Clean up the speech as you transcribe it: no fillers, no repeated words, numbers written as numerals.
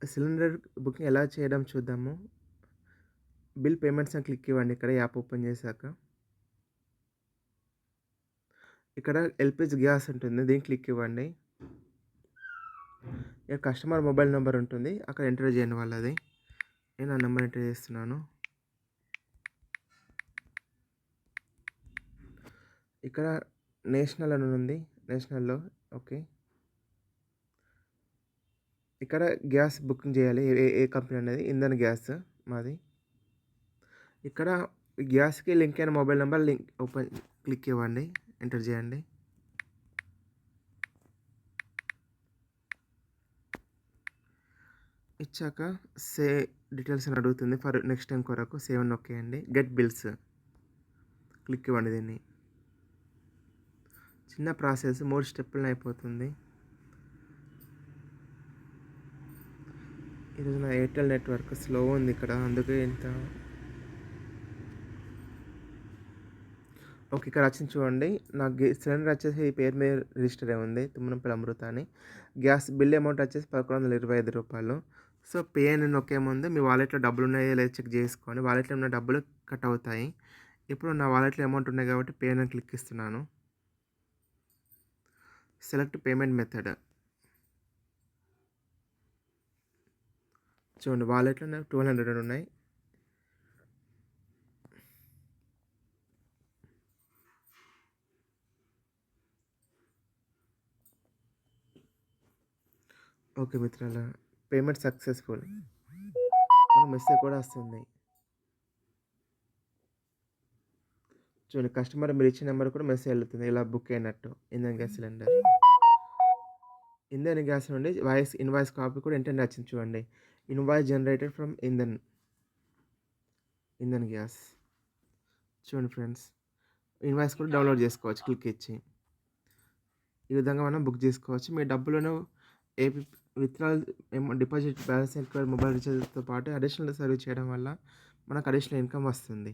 Cylinder booking ఎలా చేయడం చూద్దాము. బిల్ పేమెంట్స్ అని క్లిక్ ఇవ్వండి ఇక్కడ యాప్ ఓపెన్ చేశాక. ఇక్కడ ఎల్‌పీజీ గ్యాస్ ఉంటుంది. దీన్ని క్లిక్ ఇవ్వండి. ఇక కస్టమర్ మొబైల్ నంబర్ ఉంటుంది. అక్కడ ఎంటర్ చేయండి వాళ్ళది. నేను ఆ నంబర్ ఎంటర్ చేస్తున్నాను. ఇక్కడ నేషనల్ అని ఉంది. నేషనల్‌లో ఓకే. ఇక్కడ గ్యాస్ బుకింగ్ చేయాలి. ఏ ఏ కంపెనీ అనేది ఇంధన్ గ్యాస్ మాది. ఇక్కడ గ్యాస్‌కి లింక్ అయిన మొబైల్ నంబర్ క్లిక్ ఇవ్వండి. ఎంటర్ చేయండి. ఇచ్చాక డీటెయిల్స్ అని అడుగుతుంది. ఫర్ నెక్స్ట్ టైం కొరకు సేవ్ అని నొక్కేయండి. గెట్ బిల్స్ క్లిక్ ఇవ్వండి దీన్ని. చిన్న ప్రాసెస్ 3 స్టెప్పుల్లో అయిపోతుంది. ఈరోజు నా ఎయిర్టెల్ నెట్వర్క్ స్లో ఉంది ఇక్కడ. అందుకే ఇంత ఓకే. ఇక్కడ వచ్చింది చూడండి. నా సిలిండర్ వచ్చేసి ఈ పేరు మీద రిజిస్టర్ అయి ఉంది. తుమ్మనపల్లి అమృత అని. గ్యాస్ బిల్ అమౌంట్ వచ్చేసి రూ. 1125. సో, పే అని నొక్కే ముందు మీ వాలెట్‌లో డబ్బులున్నాయో లేదో చెక్ చేసుకోండి. వాలెట్‌లో ఉన్న డబ్బులు కట్ అవుతాయి. ఇప్పుడు నా వాలెట్‌లో అమౌంట్ ఉన్నాయి కాబట్టి పే అని క్లిక్ ఇస్తున్నాను. Select payment method. చూడండి వాలెట్‌లో నాకు 1200 ఉన్నాయి. ఓకే మిత్రులారా, పేమెంట్ సక్సెస్‌ఫుల్. మెసేజ్ కూడా వస్తుంది. చూడండి కస్టమర్ మీరు ఇచ్చిన నెంబర్ కూడా మెసేజ్ వెళ్తుంది. ఇలా బుక్ అయినట్టు Indian gas cylinder. Indian gas నుండి ఇన్వాయిస్ కాపీ కూడా వెంటనే వచ్చింది చూడండి. Invoice generated from Indian gas. చూడండి ఫ్రెండ్స్, ఇన్వాయిస్ కూడా డౌన్లోడ్ చేసుకోవచ్చు క్లిక్ ఇచ్చి. ఈ విధంగా మనం బుక్ చేసుకోవచ్చు. మీ డబ్బులను AP withdrawal deposit, balance enquiry, mobile రీచార్జ్‌తో పాటు అడిషనల్ సర్వీస్ చేయడం వల్ల మనకు అడిషనల్ ఇన్‌కమ్ వస్తుంది.